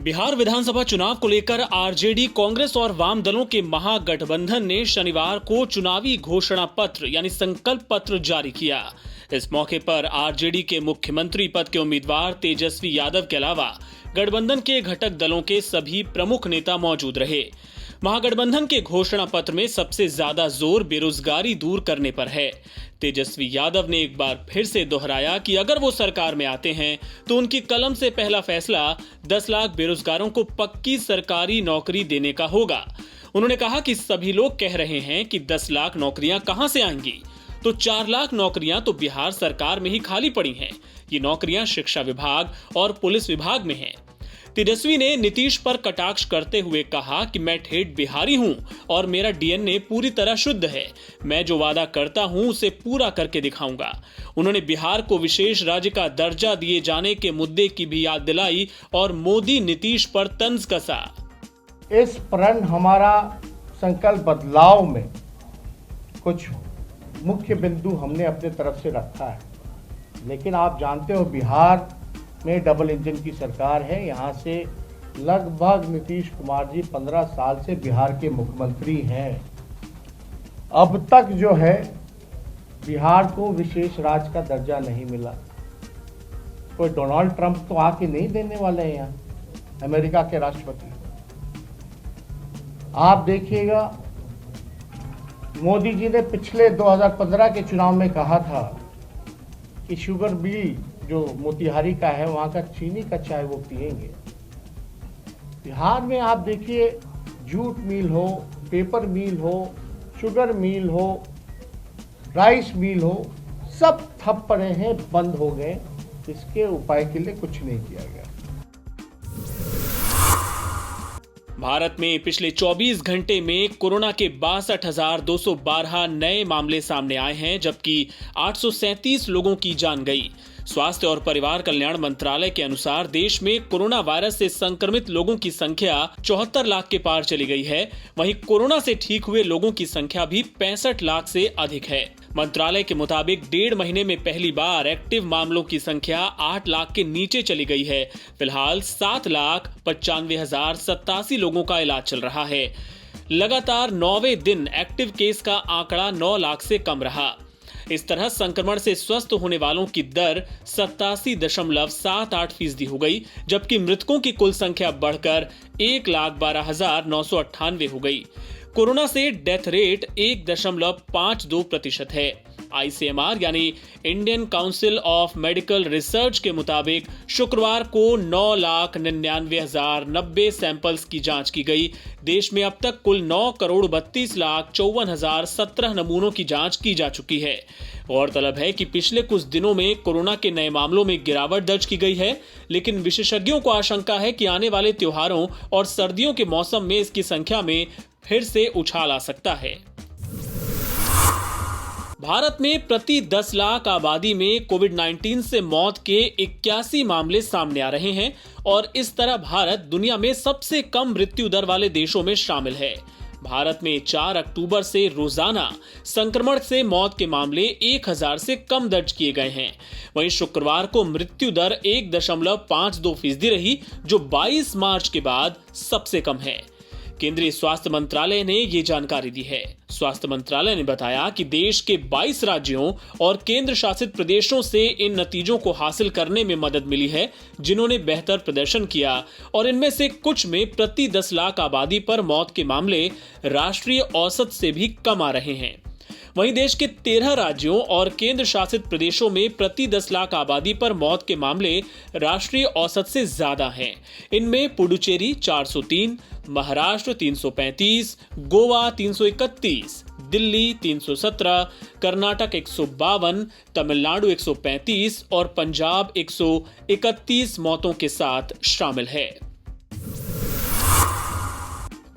बिहार विधानसभा चुनाव को लेकर आरजेडी, कांग्रेस और वाम दलों के महागठबंधन ने शनिवार को चुनावी घोषणा पत्र यानी संकल्प पत्र जारी किया। इस मौके पर आरजेडी के मुख्यमंत्री पद के उम्मीदवार तेजस्वी यादव के अलावा गठबंधन के घटक दलों के सभी प्रमुख नेता मौजूद रहे। महागठबंधन के घोषणा पत्र में सबसे ज्यादा जोर बेरोजगारी दूर करने पर है। तेजस्वी यादव ने एक बार फिर से दोहराया कि अगर वो सरकार में आते हैं तो उनकी कलम से पहला फैसला 10 लाख बेरोजगारों को पक्की सरकारी नौकरी देने का होगा। उन्होंने कहा कि सभी लोग कह रहे हैं कि 10 लाख नौकरियां कहां से आएंगी, तो 4 लाख नौकरियां तो बिहार सरकार में ही खाली पड़ी हैं। ये नौकरियां शिक्षा विभाग और पुलिस विभाग में हैं। तेजस्वी ने नीतीश पर कटाक्ष करते हुए कहा कि मैं ठेठ बिहारी हूं और मेरा डीएनए पूरी तरह शुद्ध है। मैं जो वादा करता हूं उसे पूरा करके दिखाऊंगा। उन्होंने बिहार को विशेष राज्य का दर्जा दिए जाने के मुद्दे की भी याद दिलाई और मोदी नीतीश पर तंज कसा। इस प्रण हमारा संकल्प बदलाव में कुछ मुख्य बिंदु हमने अपने तरफ से रखा है, लेकिन आप जानते हो बिहार में डबल इंजन की सरकार है। यहाँ से लगभग नीतीश कुमार जी 15 साल से बिहार के मुख्यमंत्री हैं। अब तक जो है बिहार को विशेष राज्य का दर्जा नहीं मिला। कोई डोनाल्ड ट्रंप तो आके नहीं देने वाले हैं यहाँ, अमेरिका के राष्ट्रपति। आप देखिएगा मोदी जी ने पिछले 2015 के चुनाव में कहा था कि शुगर मिल जो मोतिहारी का है वहाँ का चीनी का चाय वो पिएंगे। बिहार में आप देखिए जूट मिल हो, पेपर मिल हो, शुगर मिल हो, राइस मिल हो, सब ठप पड़े हैं, बंद हो गए। इसके उपाय के लिए कुछ नहीं किया गया। भारत में पिछले 24 घंटे में कोरोना के 62,212 नए मामले सामने आए हैं, जबकि 837 लोगों की जान गई। स्वास्थ्य और परिवार कल्याण मंत्रालय के अनुसार देश में कोरोना वायरस से संक्रमित लोगों की संख्या 74 लाख के पार चली गई है। वहीं कोरोना से ठीक हुए लोगों की संख्या भी 65 लाख से अधिक है। मंत्रालय के मुताबिक 1.5 महीने में पहली बार एक्टिव मामलों की संख्या 8 लाख के नीचे चली गई है। फिलहाल 7,95,087 लोगों का इलाज चल रहा है। लगातार 9वें दिन एक्टिव केस का आंकड़ा 9 लाख से कम रहा। इस तरह संक्रमण से स्वस्थ होने वालों की दर 87.78% हो गई, जबकि मृतकों की कुल संख्या बढ़कर 1,12,998 हो गई। कोरोना से डेथ रेट 1.52% है। आईसीएमआर यानी Indian council of medical research के मुताबिक शुक्रवार को 9,99,090 सैंपल्स की जांच की गई। देश में अब तक कुल 9,32,54,017 नमूनों की जांच की जा चुकी है। गौरतलब है कि पिछले कुछ दिनों में कोरोना के नए मामलों में गिरावट दर्ज की गई है, लेकिन विशेषज्ञों को आशंका है कि आने वाले त्योहारों और सर्दियों के मौसम में इसकी संख्या में फिर से उछाल आ सकता है। भारत में प्रति 10 लाख आबादी में कोविड-19 से मौत के 81 मामले सामने आ रहे हैं और इस तरह भारत दुनिया में सबसे कम मृत्यु दर वाले देशों में शामिल है। भारत में 4 अक्टूबर से रोजाना संक्रमण से मौत के मामले 1000 से कम दर्ज किए गए हैं। वहीं शुक्रवार को मृत्यु दर 1.52% रही, जो 22 मार्च के बाद सबसे कम है। केंद्रीय स्वास्थ्य मंत्रालय ने ये जानकारी दी है। स्वास्थ्य मंत्रालय ने बताया कि देश के 22 राज्यों और केंद्र शासित प्रदेशों से इन नतीजों को हासिल करने में मदद मिली है, जिन्होंने बेहतर प्रदर्शन किया, और इनमें से कुछ में प्रति 10 लाख आबादी पर मौत के मामले राष्ट्रीय औसत से भी कम आ रहे हैं। वहीं देश के 13 राज्यों और केंद्र शासित प्रदेशों में प्रति 10 लाख आबादी पर मौत के मामले राष्ट्रीय औसत से ज्यादा हैं। इनमें पुडुचेरी 403, महाराष्ट्र 335, गोवा 331, दिल्ली 317, कर्नाटक 152, तमिलनाडु 135 और पंजाब 131 मौतों के साथ शामिल है।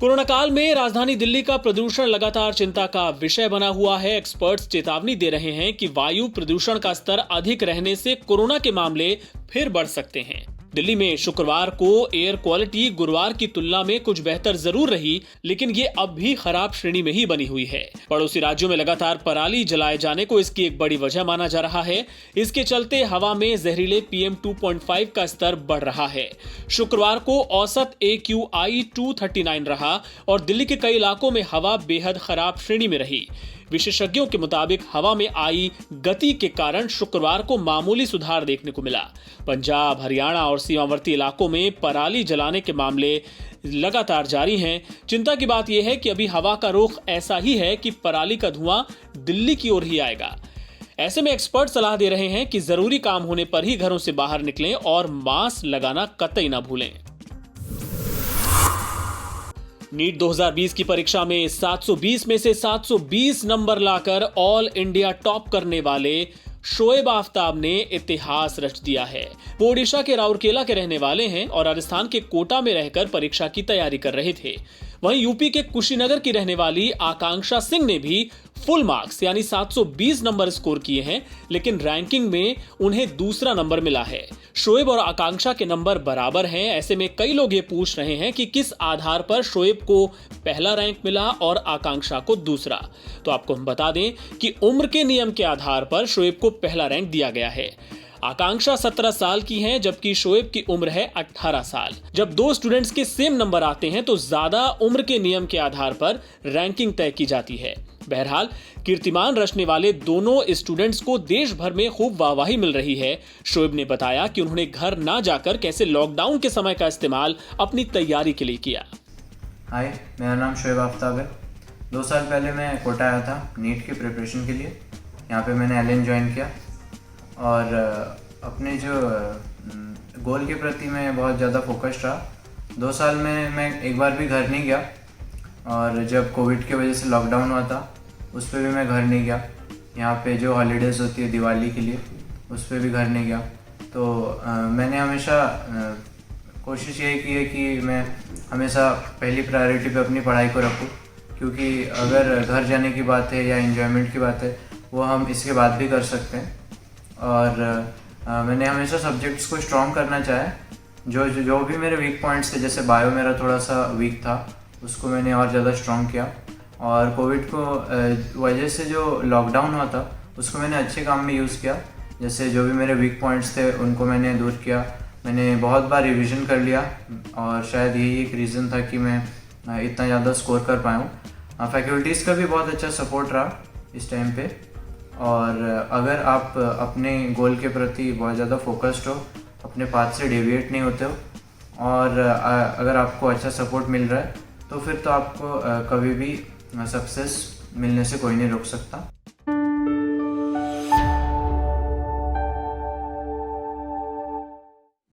कोरोना काल में राजधानी दिल्ली का प्रदूषण लगातार चिंता का विषय बना हुआ है। एक्सपर्ट्स चेतावनी दे रहे हैं कि वायु प्रदूषण का स्तर अधिक रहने से कोरोना के मामले फिर बढ़ सकते हैं। दिल्ली में शुक्रवार को एयर क्वालिटी गुरुवार की तुलना में कुछ बेहतर जरूर रही, लेकिन ये अब भी खराब श्रेणी में ही बनी हुई है। पड़ोसी राज्यों में लगातार पराली जलाए जाने को इसकी एक बड़ी वजह माना जा रहा है। इसके चलते हवा में जहरीले PM 2.5 का स्तर बढ़ रहा है। शुक्रवार को औसत AQI 239 रहा और दिल्ली के कई इलाकों में हवा बेहद खराब श्रेणी में रही। विशेषज्ञों के मुताबिक हवा में आई गति के कारण शुक्रवार को मामूली सुधार देखने को मिला। पंजाब, हरियाणा और सीमावर्ती इलाकों में पराली जलाने के मामले लगातार जारी हैं। चिंता की बात यह है कि अभी हवा का रुख ऐसा ही है कि पराली का धुआं दिल्ली की ओर ही आएगा। ऐसे में एक्सपर्ट सलाह दे रहे हैं कि जरूरी काम होने पर ही घरों से बाहर निकलें और मास्क लगाना कतई ना भूलें। नीट 2020 की परीक्षा में 720 में से 720 नंबर लाकर ऑल इंडिया टॉप करने वाले शोएब आफ्ताब ने इतिहास रच दिया है। वो ओडिशा के राउरकेला के रहने वाले हैं और राजस्थान के कोटा में रहकर परीक्षा की तैयारी कर रहे थे। वहीं यूपी के कुशीनगर की रहने वाली आकांक्षा सिंह ने भी फुल मार्क्स यानी 720 नंबर स्कोर किए हैं, लेकिन रैंकिंग में उन्हें दूसरा नंबर मिला है। शोएब और आकांक्षा के नंबर बराबर हैं। ऐसे में कई लोग ये पूछ रहे हैं कि किस आधार पर शोएब को पहला रैंक मिला और आकांक्षा को दूसरा। तो आपको हम बता दें कि उम्र के नियम के आधार पर शोएब को पहला रैंक दिया गया है। आकांक्षा 17 साल की हैं, जबकि शोएब की उम्र है 18 साल। जब दो स्टूडेंट्स के सेम नंबर आते हैं तो ज्यादा उम्र के नियम के आधार पर रैंकिंग तय की जाती है। बहरहाल कीर्तिमान रचने वाले दोनों स्टूडेंट्स को देश भर में खूब वाहवाही मिल रही है। शोएब ने बताया कि उन्होंने घर ना जाकर कैसे लॉकडाउन के समय का इस्तेमाल अपनी तैयारी के लिए किया। हाय, मेरा नाम शोएब आफ्ताब है। 2 साल पहले मैं कोटा आया था नीट की प्रिपरेशन के लिए। यहाँ पे मैंने LN ज्वाइन किया और अपने जो गोल के प्रति मैं बहुत ज़्यादा फोकस्ड रहा। 2 साल में मैं एक बार भी घर नहीं गया और जब कोविड की वजह से लॉकडाउन हुआ था उस पर भी मैं घर नहीं गया। यहाँ पे जो हॉलीडेज़ होती है दिवाली के लिए उस पर भी घर नहीं गया। तो मैंने हमेशा कोशिश यही की है कि मैं हमेशा पहली प्रायोरिटी पे अपनी पढ़ाई को रखूँ, क्योंकि अगर घर जाने की बात है या एंजॉयमेंट की बात है वो हम इसके बाद भी कर सकते हैं। और मैंने हमेशा सब्जेक्ट्स को स्ट्रॉन्ग करना चाहा। जो भी मेरे वीक पॉइंट्स थे, जैसे बायो मेरा थोड़ा सा वीक था, उसको मैंने और ज़्यादा स्ट्रॉन्ग किया। और कोविड को वजह से जो लॉकडाउन हुआ था उसको मैंने अच्छे काम में यूज़ किया। जैसे जो भी मेरे वीक पॉइंट्स थे उनको मैंने दूर किया। मैंने बहुत बार रिवीजन कर लिया और शायद यही एक रीज़न था कि मैं इतना ज़्यादा स्कोर कर पाया हूँ। फैकल्टीज़ का भी बहुत अच्छा सपोर्ट रहा इस टाइम पे। और अगर आप अपने गोल के प्रति बहुत ज़्यादा फोकस्ड हो, अपने पाथ से डेविएट नहीं होते हो और अगर आपको अच्छा सपोर्ट मिल रहा है तो फिर तो आपको कभी भी सक्सेस मिलने से कोई नहीं रोक सकता।